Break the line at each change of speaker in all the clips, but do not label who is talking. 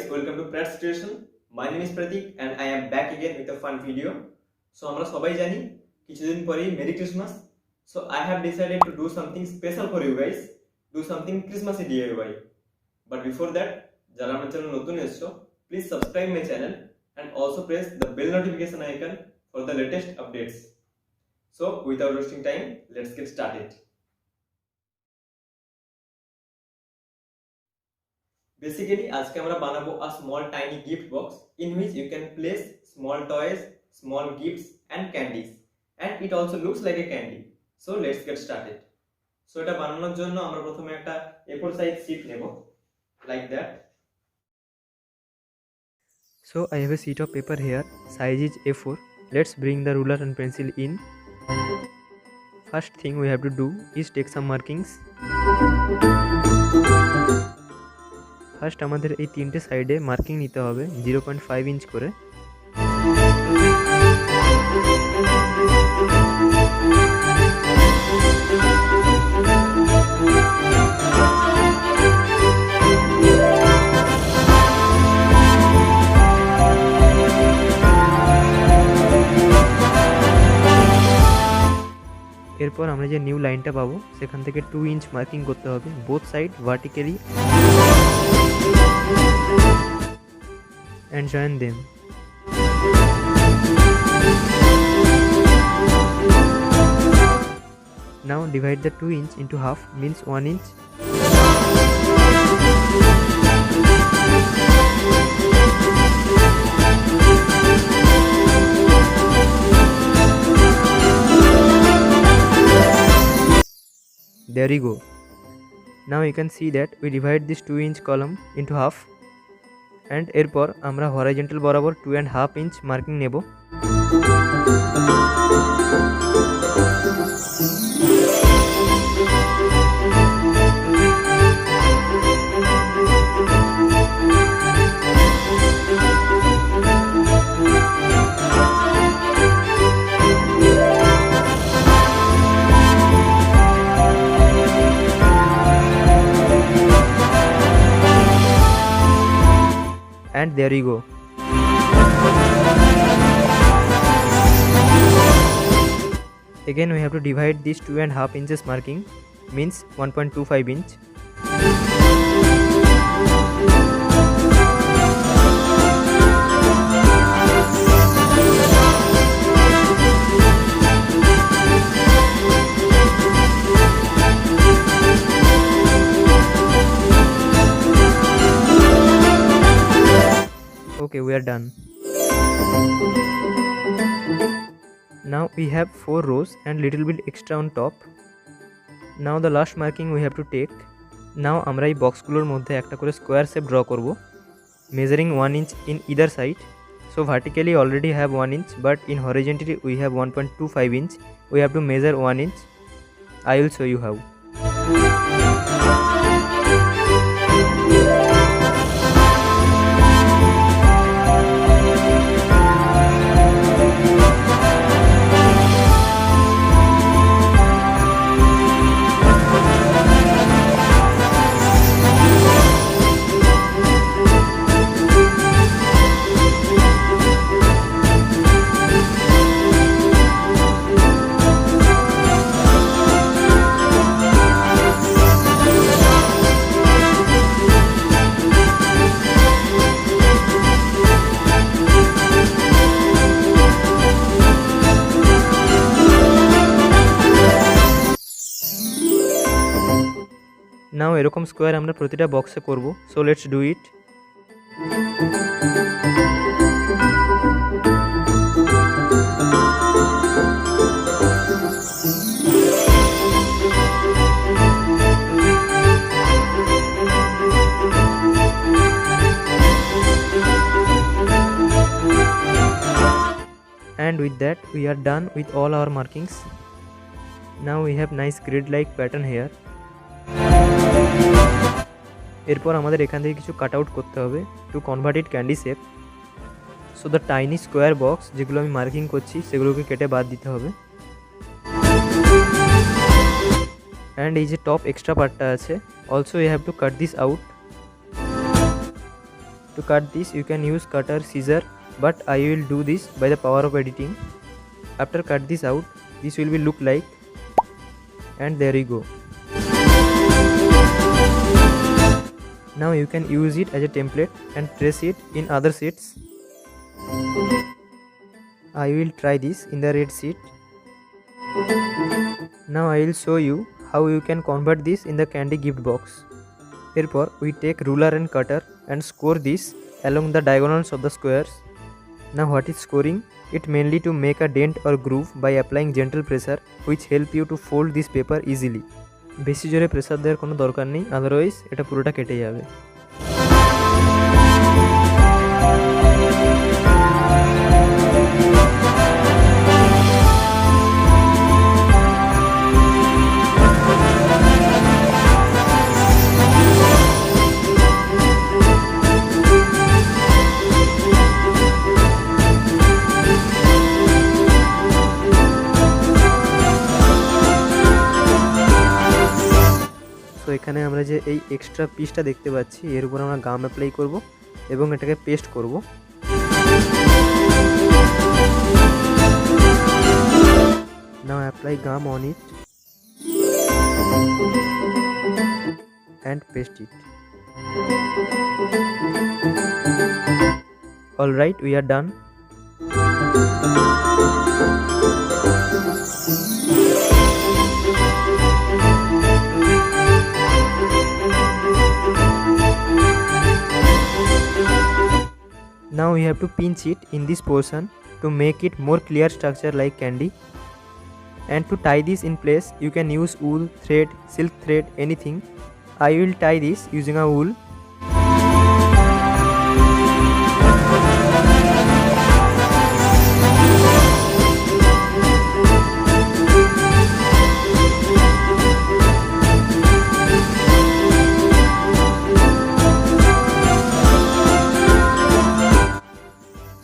welcome to Pratt Situation. My name is Pratik and I am back again with a fun video. So আমরা সবাই জানি কিছুদিন পরেই Merry Christmas. So I have decided to do something special for you guys. Do something Christmassy DIY. But before that, যারা আমার channel নতুন এসেছো, please subscribe my channel and also press the bell notification icon for the latest updates. So without wasting time, let's get started. Basically, আজকে আমরা বানাবো a small tiny gift box in which you can place small toys, small gifts and candies, and it also looks like a candy. So let's get started. So এটা বানানোর জন্য আমরা প্রথমে একটা A4 size sheet নেব, like that.
So I have a sheet of paper here, size is A4. Let's bring the ruler and pencil in. First thing we have to do is take some markings. First আমাদের এই তিনটে সাইডে marking নিতে হবে 0.5 inch করে। এরপর আমরা যে নিউ লাইনটা পাবো সেখান থেকে 2 ইঞ্চ মার্কিং করতে হবে both side vertically and join them. Now divide the 2 inch into half, means 1 inch. There you go. Now you can see that we divide this 2 inch column into half. And এরপর আমরা horizontal বরাবর 2.5 inch marking নেব। And there you go. Again we have to divide this 2.5 inches marking, means 1.25 inch. Okay, we are done. Now we have 4 rows and little bit extra on top. Now the last marking we have to take. Now আমরা এই বক্সগুলোর মধ্যে একটা করে square shape draw করব, measuring 1 inch in either side. So vertically already have 1 inch, but in horizontally we have 1.25 inch. We have to measure 1 inch. I will show you how. নাও এরকম square আমরা প্রতিটা বক্সে করব। So let's do it. And with that we are done with all our markings. Now we have nice grid like pattern here. এরপর আমাদের এখান থেকে কিছু কাট আউট করতে হবে to convert it candy shape. So the tiny square box যেগুলো আমি marking করছি সেগুলোকে কেটে বাদ দিতে হবে। অ্যান্ড এই যে টপ এক্সট্রা পার্টটা আছে also you have to cut this out. To cut this you can use cutter, scissor, but I will do this by the power of editing. After cut this out, this will be look like, and there you go. Now you can use it as a template and trace it in other sheets. I will try this in the red sheet. Now I will show you how you can convert this in the candy gift box. Therefore we take ruler and cutter and score this along the diagonals of the squares. Now what is scoring? It mainly to make a dent or groove by applying gentle pressure, which help you to fold this paper easily. বেশি জোরে pressure দেওয়ার কোনো দরকার নেই, otherwise এটা পুরোটা কেটে যাবে। তো এখানে আমরা যে এই এক্সট্রা পিসটা দেখতে পাচ্ছি এর উপর আমরা গাম অ্যাপ্লাই করব এবং এটাকে পেস্ট করব। Now apply gum on it and paste it. Alright, we are done. Now we have to pinch it in this portion to make it more clear structure like candy. And to tie this in place you can use wool, thread, silk thread, anything. I will tie this using a wool.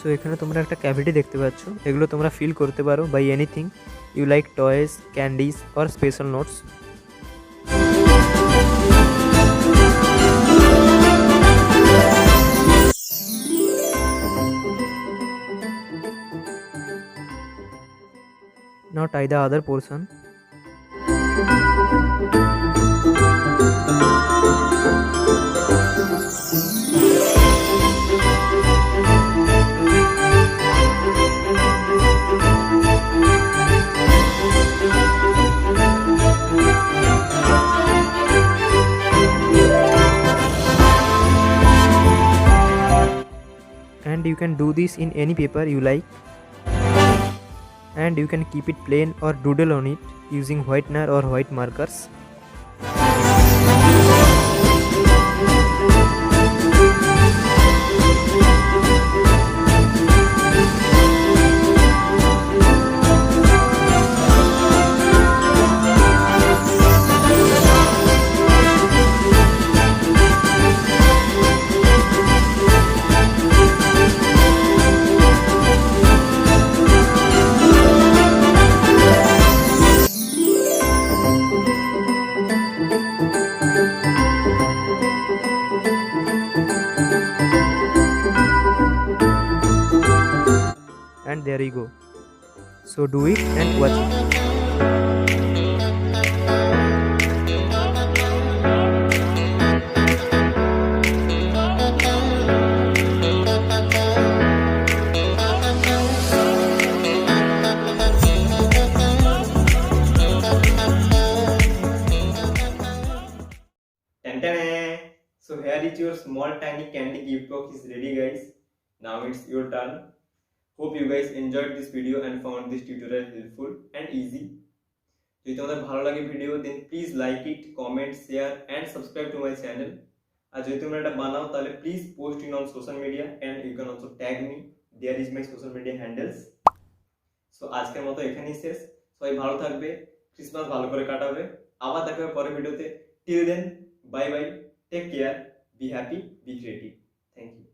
So এখানে তোমরা একটা cavity দেখতে পাচ্ছ, এগুলো তোমরা fill করতে পারো by anything you like, toys, candies or special notes. Now tie the other portion. And you can do this in any paper you like, and you can keep it plain or doodle on it using whitener or white markers. And there you go. So do it and watch it.
So here is your small tiny candy gift box is ready, guys. Now it's your turn. Hope you guys enjoyed this video and found this tutorial helpful and easy. যদি তোমাদের ভালো লাগে video then please like it, comment, share and subscribe to my channel. আর যদি তোমরা এটা বানাও তাহলে please post it on social media and you can also tag me. There is my social media handles. So আজকের মতো এখানেই শেষ। সবাই ভালো থাকবে, ক্রিসমাস ভালো করে কাটাবে। আবার দেখা হবে পরের ভিডিওতে। Till then, bye bye, take care, be happy, be creative. Thank you.